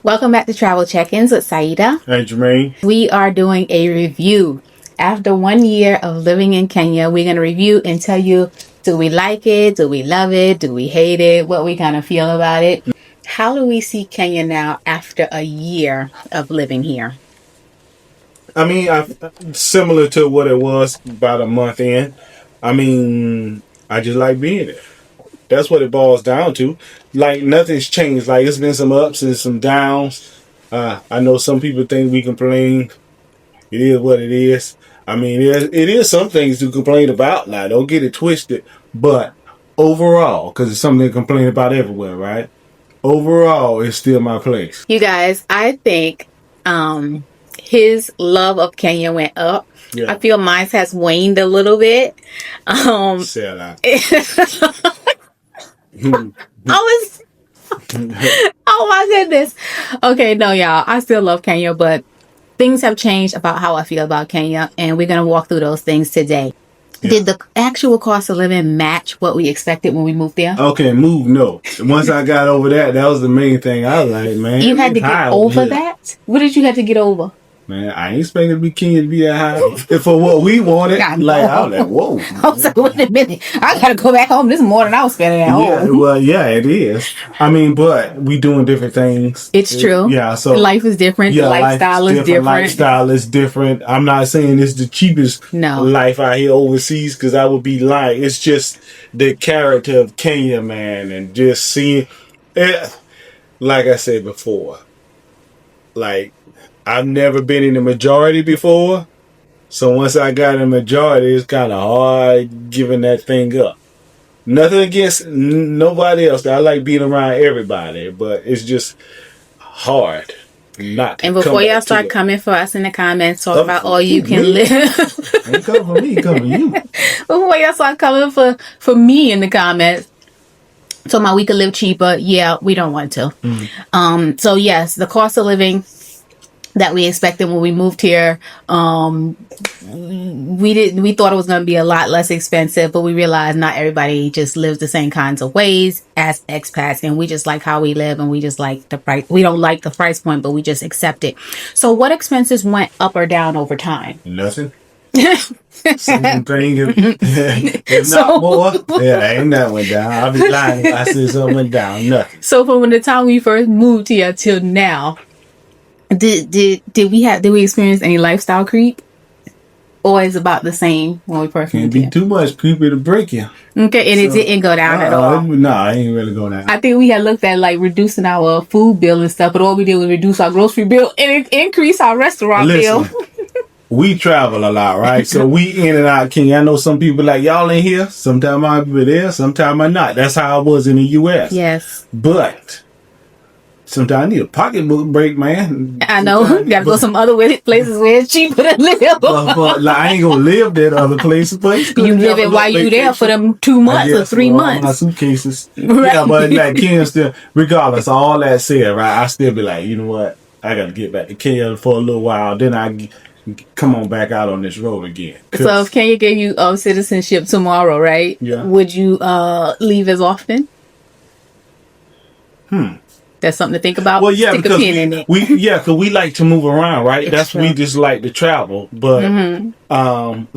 Welcome back to Travel Check-ins with Saida. Hey, Jermaine. We are doing a review. After 1 year of living in Kenya, we're going to review and tell you, do we like it? Do we love it? Do we hate it? What we kind of feel about it? How do we see Kenya now after a year of living here? I mean, similar to what it was about a month in. I mean, I just like being there. That's what it boils down to. Like, nothing's changed. Like, it's been some ups and some downs. I know some people think we complain. It is what it is. I mean, it is some things to complain about. Now, don't get it twisted. But overall, because it's something to complain about everywhere, right? Overall, it's still my place. You guys, I think his love of Kenya went up. Yeah. I feel mine has waned a little bit. Say that. Oh my goodness. Okay, no, y'all. I still love Kenya, but things have changed about how I feel about Kenya, and we're going to walk through those things today. Yeah. Did the actual cost of living match what we expected when we moved there? Okay, no. Once I got over that was the main thing. I was like, man. You had to get over that? What did you have to get over? Man, I ain't expecting the Kenya to be that high. For what we wanted, I was like, whoa. I was like, wait a minute. I got to go back home this morning. I was spending at home. Yeah, well, yeah, it is. I mean, but we doing different things. It's true. Yeah, so. Life is different. Yeah, lifestyle is different. Lifestyle is different. I'm not saying it's the cheapest life out here overseas, because I would be lying. It's just the character of Kenya, man, and just seeing it. Like I said before, like, I've never been in the majority before, so once I got in the majority, it's kind of hard giving that thing up. Nothing against nobody else. I like being around everybody, but it's just hard not to. And before y'all start coming for us in the comments, talk about all you can live. Ain't coming for me, coming for you. Before y'all start coming for me in the comments, talking about we could live cheaper. Yeah, we don't want to. So yes, the cost of living that we expected when we moved here, we thought it was going to be a lot less expensive, but we realized not everybody just lives the same kinds of ways as expats, and we just like how we live, and we just like the price. We don't like the price point, but we just accept it. So what expenses went up or down over time? Nothing. Same thing, if not more. Yeah, ain't that went down. I'll be lying if I said something went down. Nothing. So from the time we first moved here till now, did we experience any lifestyle creep, or is about the same when we first moved here? Can't be too much creepy to break you. Okay, and it didn't go down at all. No, I ain't really go down. I think we had looked at like reducing our food bill and stuff, but all we did was reduce our grocery bill and increase our restaurant bill. We travel a lot, right? So we in and out Kenya. I know some people like, y'all in here. Sometimes I'll be there, sometimes I'm not. That's how I was in the U.S. Yes. But sometimes I need a pocketbook break, man. I know. You gotta go some other places where it's cheaper to live. But like, I ain't gonna live there other places. But you live it while you there for them 2 months or 3 months. My suitcases. Right. Yeah, but like Kenya still, regardless of all that said, right, I still be like, you know what? I gotta get back to Kenya for a little while. Then I come on back out on this road again. So if Kenya gave you citizenship tomorrow, right? Yeah. Would you leave as often? That's something to think about. Well, yeah, Stick because a pin in it. because we like to move around, right? That's we just like to travel, but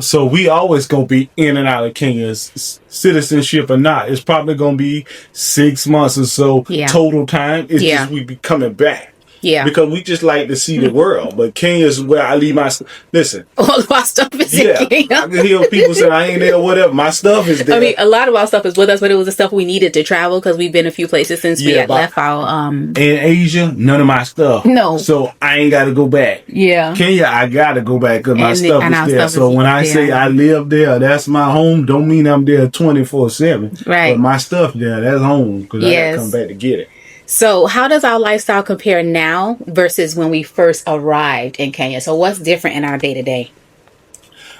so we always gonna be in and out of Kenya's citizenship or not. It's probably gonna be 6 months or so total time. It's just we be coming back. Yeah. Because we just like to see the world. But Kenya's where I leave my... Listen. All of our stuff is in Kenya. I can hear people say I ain't there or whatever. My stuff is there. I mean, a lot of our stuff is with us, but it was the stuff we needed to travel because we've been a few places since we had left our... In Asia, none of my stuff. No. So I ain't got to go back. Yeah. Kenya, I got to go back because my stuff is there. So when I say I live there, that's my home. Don't mean I'm there 24/7. Right. But my stuff there, that's home because I got to come back to get it. So how does our lifestyle compare now versus when we first arrived in Kenya? So what's different in our day-to-day?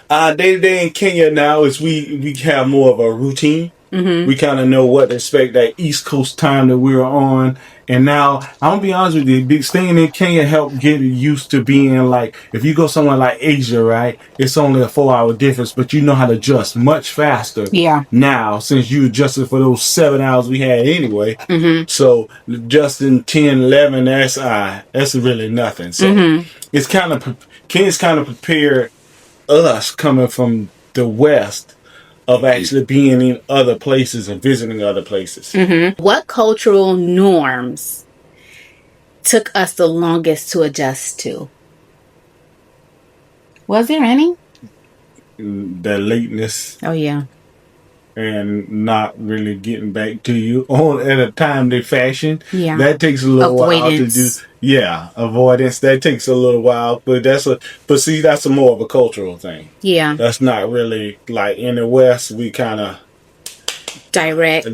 Day-to-day in Kenya now is we have more of a routine. We kind of know what to expect, that East Coast time that we were on. And now, I'm going to be honest with you, staying in Kenya helped get used to being like, if you go somewhere like Asia, right, it's only a 4-hour difference, but you know how to adjust much faster now, since you adjusted for those 7 hours we had anyway. So just in 10, 11, that's really nothing. So it's kind of, Kenya's kind of prepared us coming from the West of actually being in other places and visiting other places. What cultural norms took us the longest to adjust to? Was there any? The lateness. Oh, yeah. And not really getting back to you on at a timely fashion. Yeah. That takes a little while to do. Yeah, avoidance. That takes a little while, but see, that's more of a cultural thing. Yeah. That's not really like in the West. We kind of direct.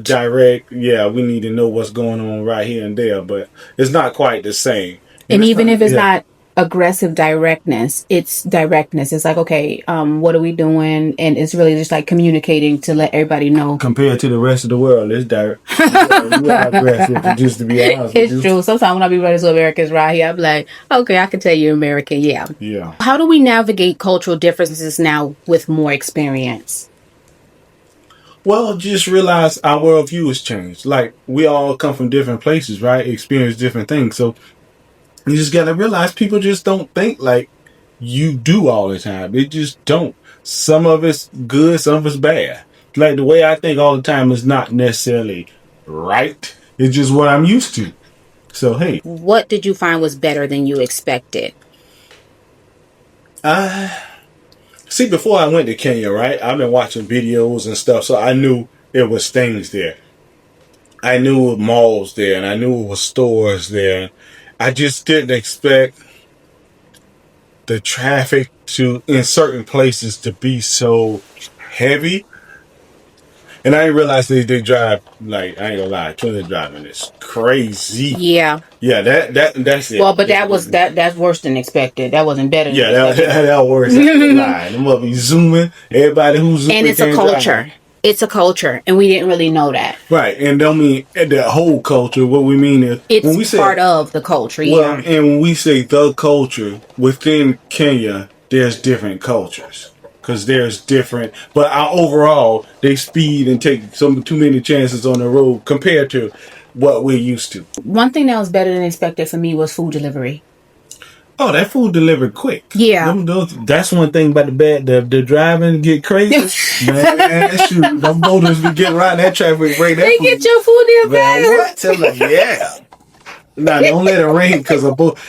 Yeah, we need to know what's going on right here and there, but it's not quite the same. And even if it's not aggressive directness, it's directness. It's like, okay, what are we doing? And it's really just like communicating to let everybody know. Compared to the rest of the world, it's direct. We are aggressive, just to be honest. It's true. Sometimes when I be running to Americans right here, I'm like, okay, I can tell you're American. Yeah. How do we navigate cultural differences now with more experience? Well, just realize our worldview has changed. Like, we all come from different places, right? Experience different things. So you just got to realize people just don't think like you do all the time. They just don't. Some of it's good, some of it's bad. Like, the way I think all the time is not necessarily right. It's just what I'm used to. So, hey. What did you find was better than you expected? See, before I went to Kenya, right, I've been watching videos and stuff, so I knew there was things there. I knew it was malls there, and I knew it was stores there. I just didn't expect the traffic in certain places to be so heavy. And I didn't realize they drive, like, I ain't gonna lie, Kenya driving is crazy. Yeah. Yeah, that's it. Well, but that's worse than expected. That wasn't better than expected. that worse. Them up be zooming. Everybody who's zooming. And it's a culture. Drive. It's a culture, and we didn't really know that. Right, and don't mean the whole culture. What we mean is it's when we say, part of the culture. Well, and when we say the culture within Kenya, there's different cultures because there's different. But overall, they speed and take too many chances on the road compared to what we're used to. One thing that was better than expected for me was food delivery. Oh, that food delivered quick. Yeah. That's one thing about the driving get crazy. Man, shoot, them motors be getting around that traffic break. They get your food there fast. What? Tell them, yeah. Now, don't let it rain because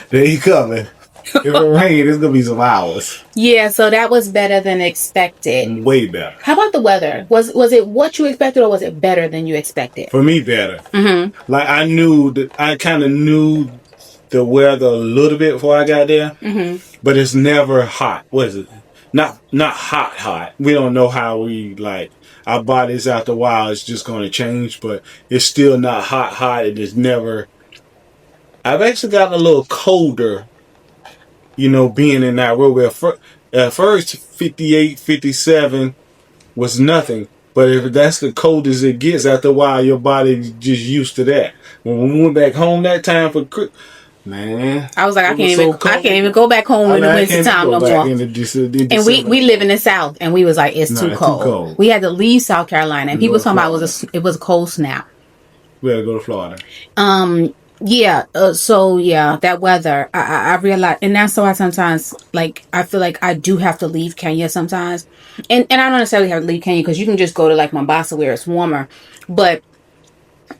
they coming. If it rains, it's going to be some hours. Yeah, so that was better than expected. Way better. How about the weather? Was it what you expected or was it better than you expected? For me, better. Like, I kind of knew the weather a little bit before I got there, but it's never hot. What is it? Not hot. We don't know how our bodies after a while is just going to change, but it's still not hot. It is never. I've actually gotten a little colder, being in Nairobi. At first 58, 57 was nothing, but if that's the coldest it gets, after a while your body's just used to that. When we went back home that time for man, I was like, I can't even go back home in the winter time no more. And we live in the South, and we was like, it's too cold. We had to leave South Carolina, and people was talking about it was a cold snap. We had to go to Florida. Yeah. That weather, I realized, and that's why sometimes, like, I feel like I do have to leave Kenya sometimes, and I don't necessarily have to leave Kenya because you can just go to like Mombasa where it's warmer, but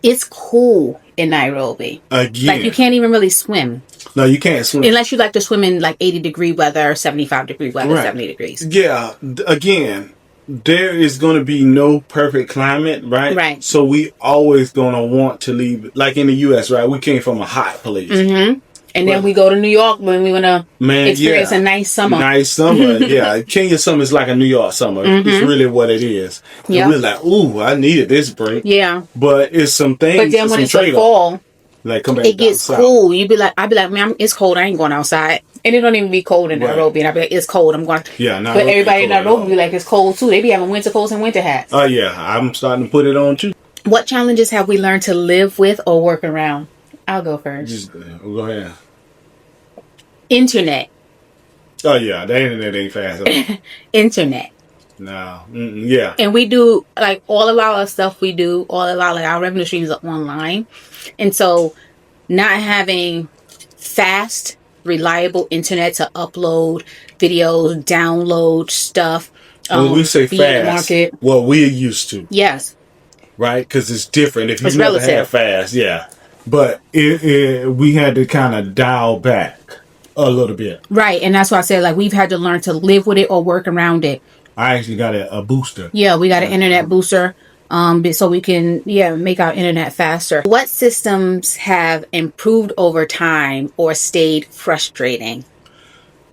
it's cool in Nairobi. Again. Like, you can't even really swim. No, you can't swim. Unless you like to swim in, like, 80-degree weather or 75-degree weather, right. 70 degrees. Yeah. Again, there is going to be no perfect climate, right? Right. So we always going to want to leave. Like in the U.S., right? We came from a hot place. And then we go to New York when we want to experience a nice summer. Nice summer, yeah. Kenya summer is like a New York summer. It's really what it is. Yeah. We're like, ooh, I needed this break. Yeah. But it's some things. But then when it's the fall, Like come back. It gets cool. I'd be like, man, it's cold. I ain't going outside. And it don't even be cold in Nairobi. And I'd be like, it's cold. I'm going. Yeah, but everybody in Nairobi be like, it's cold too. They be having winter coats and winter hats. Oh yeah, I'm starting to put it on too. What challenges have we learned to live with or work around? I'll go first. Go ahead. Internet. Oh yeah, the internet ain't fast. Internet. No. Yeah. And we do like all of our stuff. We do all of our revenue streams are online, and so not having fast, reliable internet to upload videos, download stuff. When we say fast, what we're used to. Yes. Right, because it's different. If you never had fast, yeah. But we had to kind of dial back a little bit. Right, and that's why I said like we've had to learn to live with it or work around it. I actually got a booster. Yeah, we got an internet booster, so we can make our internet faster. What systems have improved over time or stayed frustrating?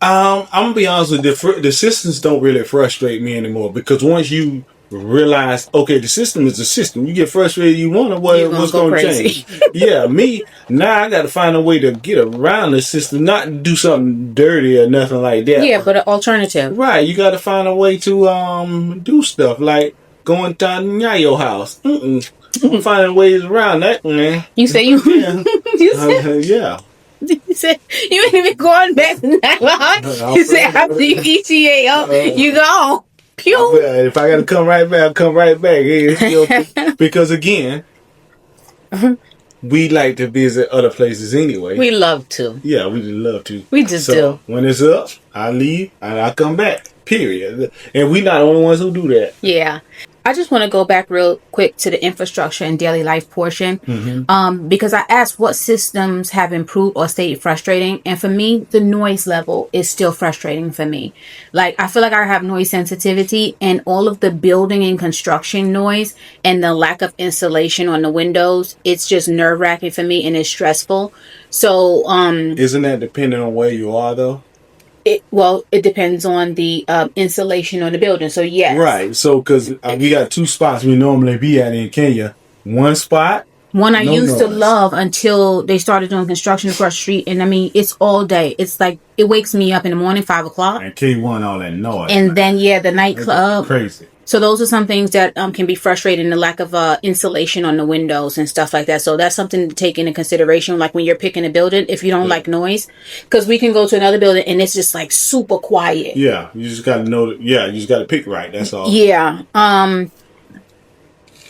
I'm gonna be honest with you, the systems don't really frustrate me anymore because once you realize, okay, the system is the system. You get frustrated, you wonder what's going to change. Yeah, me now I got to find a way to get around the system, not do something dirty or nothing like that. Yeah, but an alternative. Right, you got to find a way to do stuff like going down to your house. I'm finding ways around that, man. You say you? Yeah. You said you ain't even going back to that. You said after you ETA, you go. Pew. If I gotta come right back, I'll come right back. Because again, we like to visit other places anyway. We love to. Yeah, we love to. We just do. When it's up, I leave and I come back. Period. And we not the only ones who do that. Yeah. I just want to go back real quick to the infrastructure and daily life portion, because I asked what systems have improved or stayed frustrating. And for me, the noise level is still frustrating for me. Like, I feel like I have noise sensitivity, and all of the building and construction noise and the lack of insulation on the windows, it's just nerve wracking for me and it's stressful. So, isn't that dependent on where you are though? It depends on the insulation on the building. So, yes. Right. So, because we got two spots we normally be at in Kenya. One spot. One I used to love until they started doing construction across the street. And, I mean, it's all day. It's like, it wakes me up in the morning, 5 o'clock. And K1, all that noise. And then, the nightclub. Crazy. So those are some things that can be frustrating, the lack of insulation on the windows and stuff like that. So that's something to take into consideration, like when you're picking a building, if you don't like noise. Because we can go to another building and it's just like super quiet. Yeah, you just got to know that, you just got to pick right, that's all. Yeah.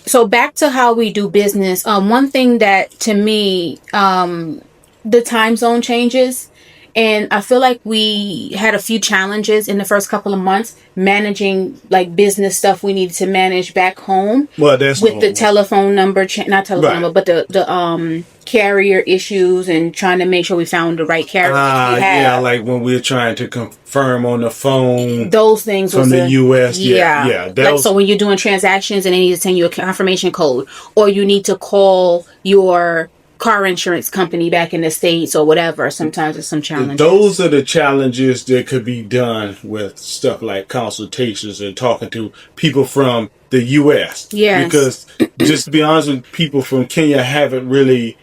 So back to how we do business. One thing that to me, the time zone changes. And I feel like we had a few challenges in the first couple of months managing like business stuff we needed to manage back home. Well, that's with the telephone number, not telephone number, but the carrier issues and trying to make sure we found the right carrier. Yeah, like when we were trying to confirm on the phone. Those things from the U.S. Yeah. Like, so when you're doing transactions and they need to send you a confirmation code, or you need to call your car insurance company back in the States or whatever. Sometimes there's some challenges. Those are the challenges that could be done with stuff like consultations and talking to people from the U.S. Yes. Because just to be honest with people from Kenya haven't really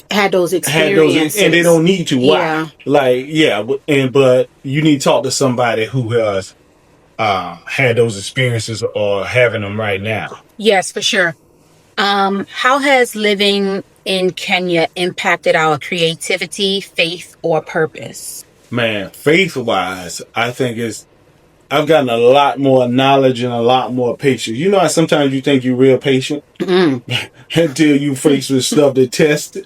had those experiences. And they don't need to. Yeah. But you need to talk to somebody who has had those experiences or having them right now. Yes, for sure. How has living in Kenya impacted our creativity, faith, or purpose? Man, faith-wise, I think I've gotten a lot more knowledge and a lot more patience. You know how sometimes you think you're real patient until you face with stuff that test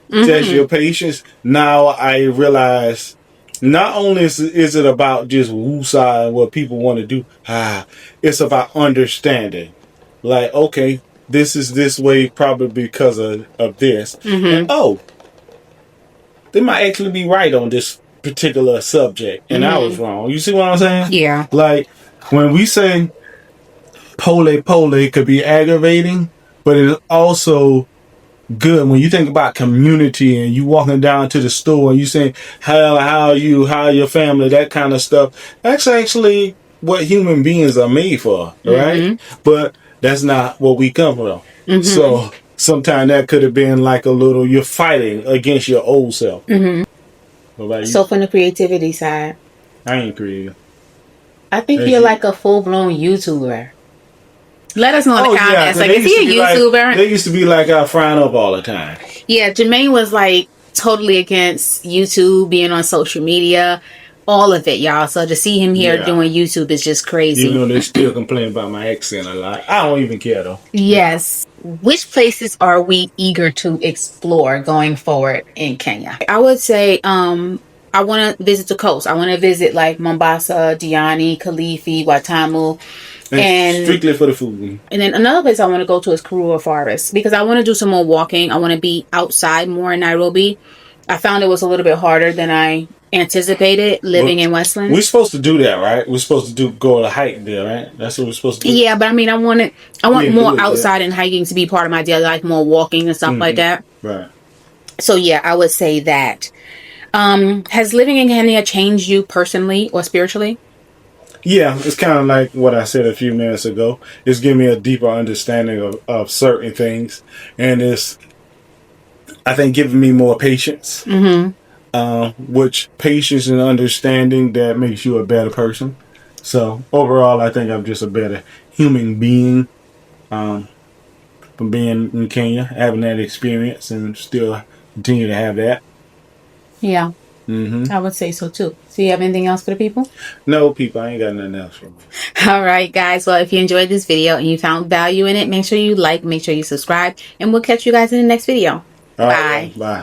your patience. Now I realize not only is it about just woosah and what people want to do, it's about understanding. Like, okay, this is this way probably because of this. And they might actually be right on this particular subject and I was wrong. You see what I'm saying? Yeah. Like when we say pole could be aggravating, but it's also good when you think about community and you walking down to the store and you saying how are you, how are your family, that kind of stuff. That's actually what human beings are made for, right? But that's not what we come from. So sometimes that could have been like a little, you're fighting against your old self. Mm-hmm. What about you? So from the creativity side, I ain't creative. I think you're like a full-blown YouTuber. Let us know in the comments. Yeah, like, is he a YouTuber? They used to be like I frying up all the time. Yeah, Jermaine was like totally against YouTube, being on social media, all of it, y'all. So to see him here doing YouTube is just crazy. Even though they still complain about my accent a lot. I don't even care though. Yes. Which places are we eager to explore going forward in Kenya? I would say I want to visit the coast. I want to visit like Mombasa, Diani, Kilifi, Watamu. And strictly for the food. And then another place I want to go to is Karura Forest because I want to do some more walking. I want to be outside more in Nairobi. I found it was a little bit harder than I anticipated living in Westland. We're supposed to do that, right? We're supposed to go on a hike there, right? That's what we're supposed to do. Yeah, but I mean, I want more outside and hiking to be part of my daily life, more walking and stuff like that. Right. So yeah, I would say that. Has living in Kenya changed you personally or spiritually? Yeah, it's kind of like what I said a few minutes ago. It's giving me a deeper understanding of certain things. And it's, I think, giving me more patience. Which patience and understanding, that makes you a better person. So overall, I think I'm just a better human being from being in Kenya, having that experience, and still continue to have that. Yeah. I would say so too. So you have anything else for the people? No, people, I ain't got nothing else for me. All right, guys. Well, if you enjoyed this video and you found value in it, make sure you like, make sure you subscribe, and we'll catch you guys in the next video. All right, bye.